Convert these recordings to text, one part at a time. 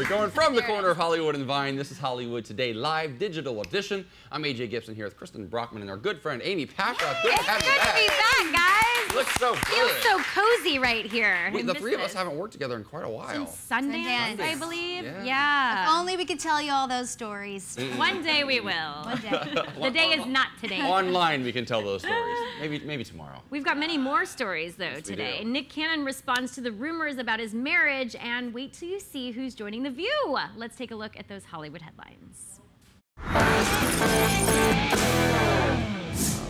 We're going from the corner of Hollywood and Vine. This is Hollywood Today, live digital edition. I'm AJ Gibson here with Kristen Brockman and our good friend Amy Packard. Good to have you back. It's good to be back, guys. You look so good. Feels so cozy right here. The three of us haven't worked together in quite a while. Since Sundance, I believe. Yeah. If only we could tell you all those stories. One day we will. One day. The day is not today. Online we can tell those stories. Maybe tomorrow. We've got many more stories though today. Nick Cannon responds to the rumors about his marriage, and wait till you see who's joining The View. Let's take a look at those Hollywood headlines.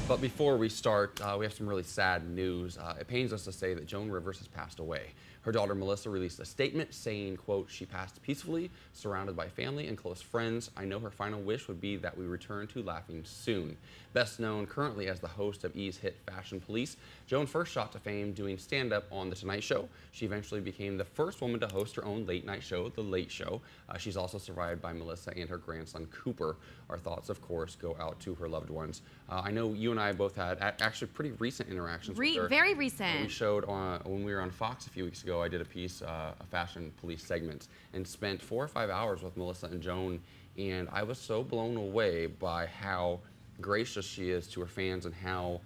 But before we start, we have some really sad news. It pains us to say that Joan Rivers has passed away. Her daughter Melissa released a statement saying, quote, "She passed peacefully, surrounded by family and close friends. I know her final wish would be that we return to laughing soon." Best known currently as the host of E's hit Fashion Police, Joan first shot to fame doing stand-up on The Tonight Show. She eventually became the first woman to host her own late-night show, The Late Show. She's also survived by Melissa and her grandson Cooper. Our thoughts, of course, go out to her loved ones. I know you and I both had actually pretty recent interactions with her. Very recent. We showed when we were on Fox a few weeks ago. I did a piece, a Fashion Police segment, and spent 4 or 5 hours with Melissa and Joan, and I was so blown away by how gracious she is to her fans and how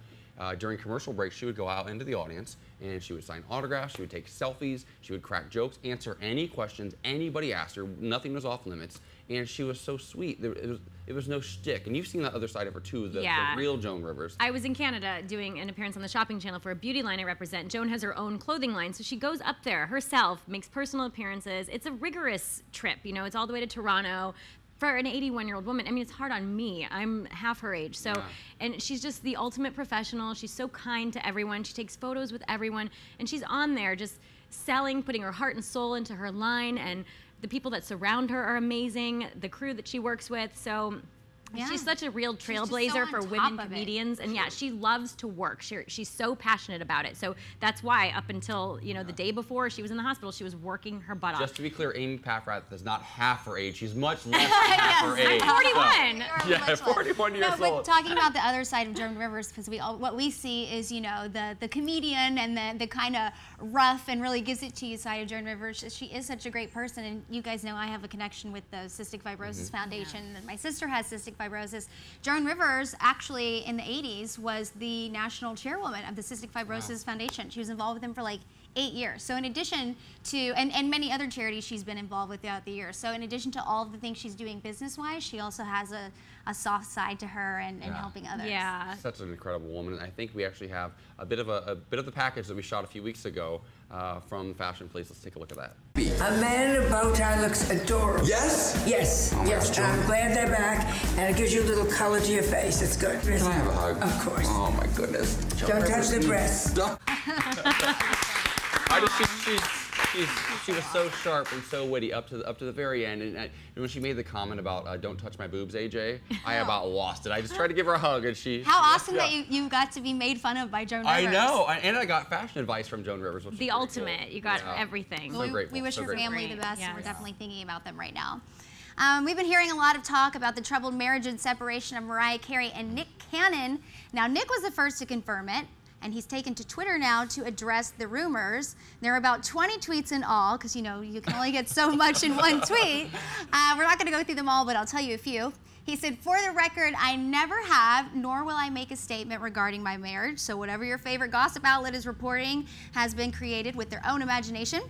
during commercial breaks she would go out into the audience and she would sign autographs, she would take selfies, she would crack jokes, answer any questions anybody asked her. Nothing was off limits, and she was so sweet. It was no shtick, and you've seen that other side of her too, the real Joan Rivers. I was in Canada doing an appearance on the shopping channel for a beauty line I represent. Joan has her own clothing line, so she goes up there herself, makes personal appearances. It's a rigorous trip, you know, it's all the way to Toronto. For an 81-year-old woman, I mean, it's hard on me. I'm half her age, so, and she's just the ultimate professional. She's so kind to everyone. She takes photos with everyone, and she's on there just selling, putting her heart and soul into her line, and the people that surround her are amazing, the crew that she works with, so she's such a real trailblazer for women comedians, and she loves to work. She's so passionate about it. So that's why up until, you know, the day before she was in the hospital, she was working her butt off. Just to be clear, Amy Packard is not half her age. She's much less than half her age. 41. Yeah, 41 years old. But talking about the other side of Joan Rivers, because what we see is, you know, the comedian and the kind of rough and really gives it to you side of Joan Rivers. She is such a great person, and you guys know I have a connection with the Cystic Fibrosis Foundation, and my sister has cystic fibrosis. Joan Rivers, actually, in the 80s, was the national chairwoman of the Cystic Fibrosis Foundation. She was involved with them for like 8 years. So in addition to, and many other charities she's been involved with throughout the years. So in addition to all of the things she's doing business-wise, she also has a soft side to her and helping others. Yeah. Such an incredible woman, and I think we actually have a bit of the package that we shot a few weeks ago from Fashion Police. Let's take a look at that. A man in a bow tie looks adorable. Yes? Yes, yes. I'm glad they're back, and it gives you a little color to your face. It's good. Can I have a hug? Of course. Oh my goodness. Don't touch the breasts. She was so sharp and so witty up to the very end, and when she made the comment about "Don't touch my boobs, AJ," I about lost it. I just tried to give her a hug, and she. How awesome that you got to be made fun of by Joan Rivers. I know, and I got fashion advice from Joan Rivers, which the ultimate. Cool. You got everything. Well, so grateful. We wish so her family the best, yes. and we're definitely thinking about them right now. We've been hearing a lot of talk about the troubled marriage and separation of Mariah Carey and Nick Cannon. Now, Nick was the first to confirm it, and he's taken to Twitter now to address the rumors. There are about 20 tweets in all, because you know you can only get so much in one tweet. We're not going to go through them all, but I'll tell you a few. He said, "For the record, I never have, nor will I make a statement regarding my marriage. So whatever your favorite gossip outlet is reporting has been created with their own imagination."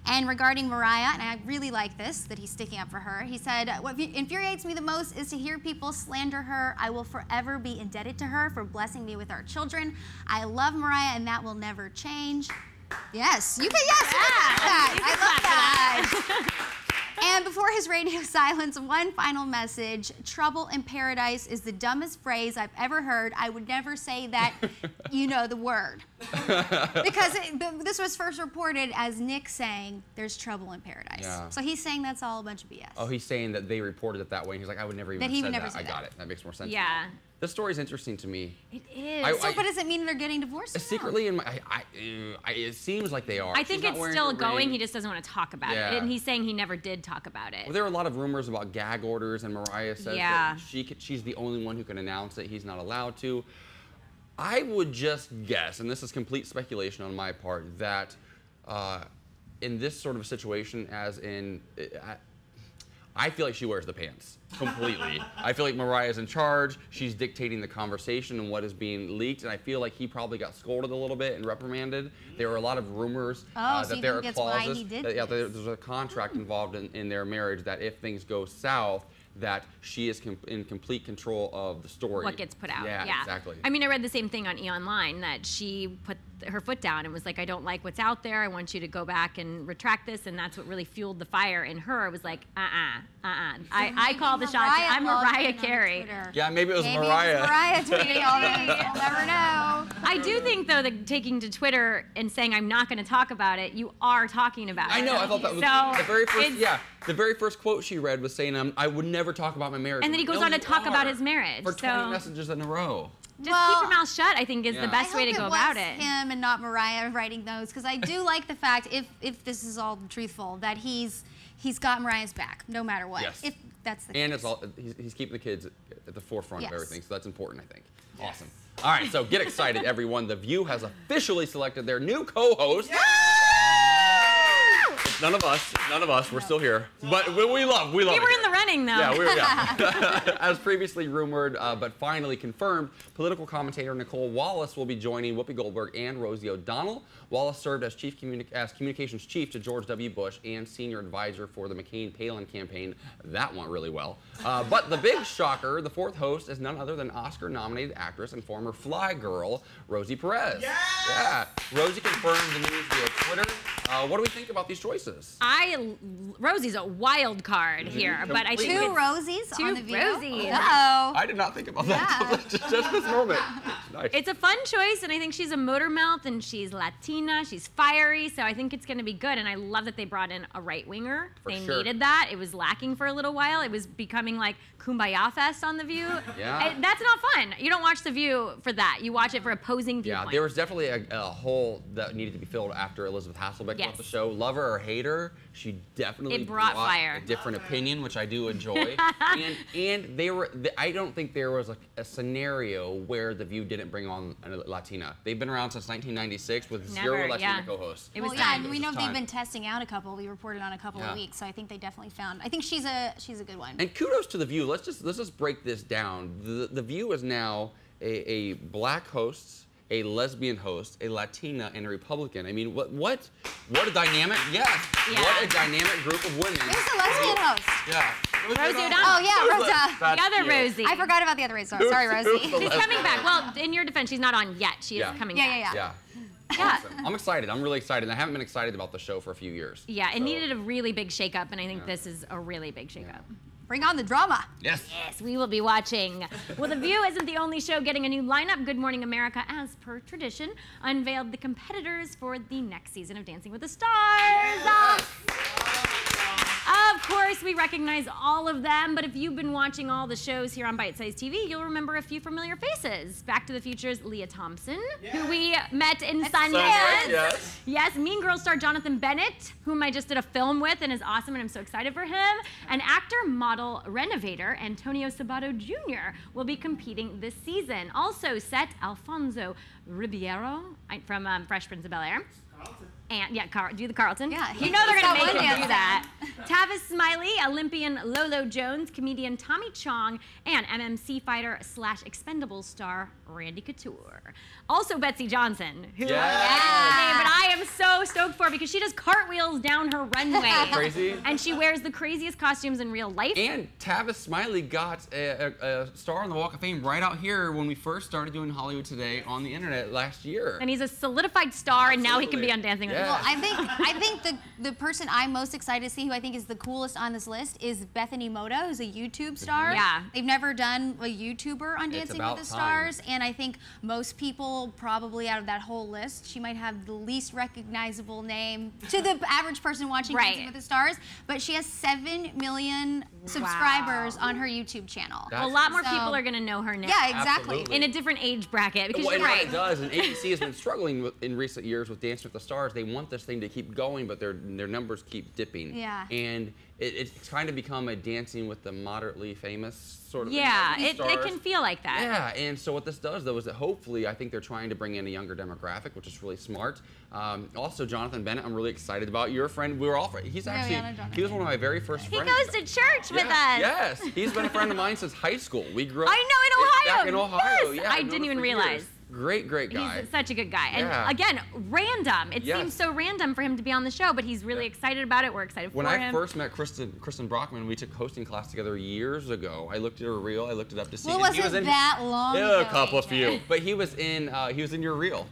And regarding Mariah, and I really like this, that he's sticking up for her, he said, "What infuriates me the most is to hear people slander her. I will forever be indebted to her for blessing me with our children. I love Mariah, and that will never change." Yes, you can, yes, I love that. And before his radio silence, one final message. "Trouble in paradise is the dumbest phrase I've ever heard. I would never say that, you know, the word." Because this was first reported as Nick saying, "There's trouble in paradise." Yeah. So he's saying that's all a bunch of BS. Oh, he's saying that they reported it that way. He's like, I would never even say that. I got it. That makes more sense. Yeah. This story's interesting to me. It is. So, but does it mean they're getting divorced? Secretly, in my, it seems like they are. I think it's still going. He just doesn't want to talk about it, and he's saying he never did talk about it. Well, there were a lot of rumors about gag orders, and Mariah says that she's the only one who can announce it. He's not allowed to. I would just guess, and this is complete speculation on my part, that in this sort of a situation, as in I feel like she wears the pants completely. I feel like Mariah's in charge. She's dictating the conversation and what is being leaked, and I feel like he probably got scolded a little bit and reprimanded. There were a lot of rumors so that there are that's why clauses. he did That, this. there's a contract involved in their marriage that if things go south, that she is in complete control of the story. What gets put out. Yeah, exactly. I mean, I read the same thing on E! that she put her foot down and was like, I don't like what's out there. I want you to go back and retract this. And that's what really fueled the fire in her. It was like, I call the shots. I'm Mariah Carey. Yeah, maybe it was Maybe Mariah. It was Mariah tweeting all this. We'll never know. I do think, though, that taking to Twitter and saying I'm not going to talk about it, you are talking about it. I know. I thought that was So the very first. it's- Yeah, the very first quote she read was saying, "I would never talk about my marriage." And then he goes No, on to you talk about are. his marriage. For 20 So messages in a row. just Well, keep your mouth shut, I think, is the Yeah. best way to go about it. Him and not Mariah writing those, because I do like the fact, if this is all truthful, that he's got Mariah's back no matter what. Yes. If that's the case. And it's all he's keeping the kids at the forefront Yes. of everything, so that's important, I think. Awesome. All right, so get excited, everyone. The View has officially selected their new co-host. None of us. We're still here, but we love. We were it in here. the running, though. Yeah. As previously rumored, but finally confirmed, political commentator Nicole Wallace will be joining Whoopi Goldberg and Rosie O'Donnell. Wallace served as communications chief to George W. Bush and senior advisor for the McCain-Palin campaign. That went really well. But the big shocker, the fourth host is none other than Oscar-nominated actress and former Fly Girl, Rosie Perez. Yes! Yeah. Rosie confirmed the news via Twitter. What do we think about these choices? Rosie's a wild card here, but I think Two it's Rosies two on the View. Rosies. Uh-oh. I did not think about that just this moment. Nice. It's a fun choice, and I think she's a motor mouth, and she's Latina, she's fiery, so I think it's going to be good. And I love that they brought in a right-winger. They sure. needed that. It was lacking for a little while. It was becoming like Kumbaya Fest on The View. Yeah. That's not fun. You don't watch The View for that. You watch it for opposing Yeah, viewpoints. there was definitely a hole that needed to be filled after Elizabeth Hasselbeck Yes. left the show. Love her or hate her, she definitely It brought fire. a different opinion, which I do enjoy. and they were. I don't think there was a scenario where The View didn't bring on a Latina. They've been around since 1996 with zero Never, Latina yeah. co-hosts. It was Well, time. yeah, and we It know was they've time. been testing out a couple. We reported on a couple Yeah. of weeks, so I think they definitely found. I think she's a good one. And kudos to The View. Let's just break this down. The View is now a black host, a lesbian host, a Latina, and a Republican. I mean, what a dynamic! Yes, Yeah. what a dynamic group of women. Who's the lesbian host? Yeah. Rosie O'Donnell. Oh yeah, Rosa. The other Rosie. I forgot about the other Rosie. Sorry, Who's Rosie. the She's coming back. Well, in your defense, she's not on yet. She Yeah. is coming Yeah, back. yeah. Yeah. Yeah. Awesome. I'm excited. I'm really excited. I haven't been excited about the show for a few years. Yeah, it So, needed a really big shakeup, and I think this is a really big shakeup. Bring on the drama. Yes. Yes, we will be watching. Well, The View isn't the only show getting a new lineup. Good Morning America, as per tradition, unveiled the competitors for the next season of Dancing with the Stars. Of course, we recognize all of them, but if you've been watching all the shows here on Bite Size TV, you'll remember a few familiar faces. Back to the Future's Leah Thompson, who we met in Sundance. Yes. Yes, Mean Girls star Jonathan Bennett, whom I just did a film with and is awesome, and I'm so excited for him. And actor, model, renovator Antonio Sabato Jr. will be competing this season. Also set Alfonso Ribeiro from Fresh Prince of Bel-Air. And yeah, do the Carlton. Yeah, you know they're gonna he's make got him one do that. Tavis Smiley, Olympian Lolo Jones, comedian Tommy Chong, and MMC fighter / Expendables star Randy Couture. Also Betsy Johnson, who Yes. but I am so stoked for because she does cartwheels down her runway. Crazy. And she wears the craziest costumes in real life. And Tavis Smiley got a star on the Walk of Fame right out here when we first started doing Hollywood Today on the internet last year. And he's a solidified star, and now he can Absolutely. be on Dancing with the Yeah. Stars. Well, I think the person I'm most excited to see, who I think is the coolest on this list, is Bethany Mota, who's a YouTube star. Yeah. They've never done a YouTuber on It's Dancing about with the time. Stars, and I think most people probably out of that whole list, she might have the least recognizable name to the average person watching Right. Dancing with the Stars, but she has 7 million subscribers on her YouTube channel. That's- A lot more So- people are going to know her now. Yeah, exactly. Absolutely. In a different age bracket. Because Well, you're and right. what it does, and ABC has been struggling in recent years with Dancing with the Stars. They want this thing to keep going, but their numbers keep dipping. Yeah. And it's kind of become a Dancing with the moderately famous sort of Yeah, thing. it can feel like that. Yeah, and so what this does, though, is that hopefully I think they're trying to bring in a younger demographic, which is really smart. Also, Jonathan Jonathan Bennett. I'm really excited about your friend. We were all friends. He's actually, he was one of my very first He friends. goes to church with us. Yes, he's been a friend of mine since high school. We grew up. I know, in Ohio. Back in Ohio, Yes. yeah. I didn't even realize. Great guy. He's such a good guy. And Yeah. again, random. It Yes. seems so random for him to be on the show, but he's really excited about it. We're excited for him. When I first met Kristen Brockman, we took hosting class together years ago. I looked at her reel. I looked it up to see. Well, and he was in that long ago? a couple of few, but he was in your reel.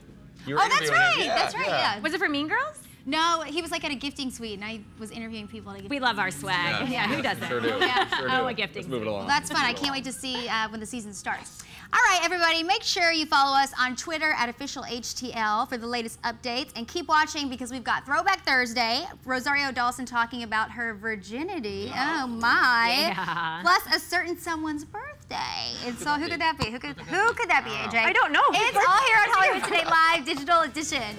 You were Oh, that's interviewing him. right. Yeah, That's right. Yeah. Was it for Mean Girls? No, he was like at a gifting suite, and I was interviewing people. We love our swag. Yeah, who doesn't? Sure do. Yeah. Sure do. Oh, a gifting Let's move it along. Well, that's fun. I can't wait to see when the season starts. All right, everybody, make sure you follow us on Twitter at @officialhtl for the latest updates, and keep watching because we've got Throwback Thursday. Rosario Dawson talking about her virginity. Oh my! Yeah. Plus a certain someone's birthday. And so who could that be? Who could that be, AJ? I don't know. It's all here on Hollywood Today Live Digital Edition.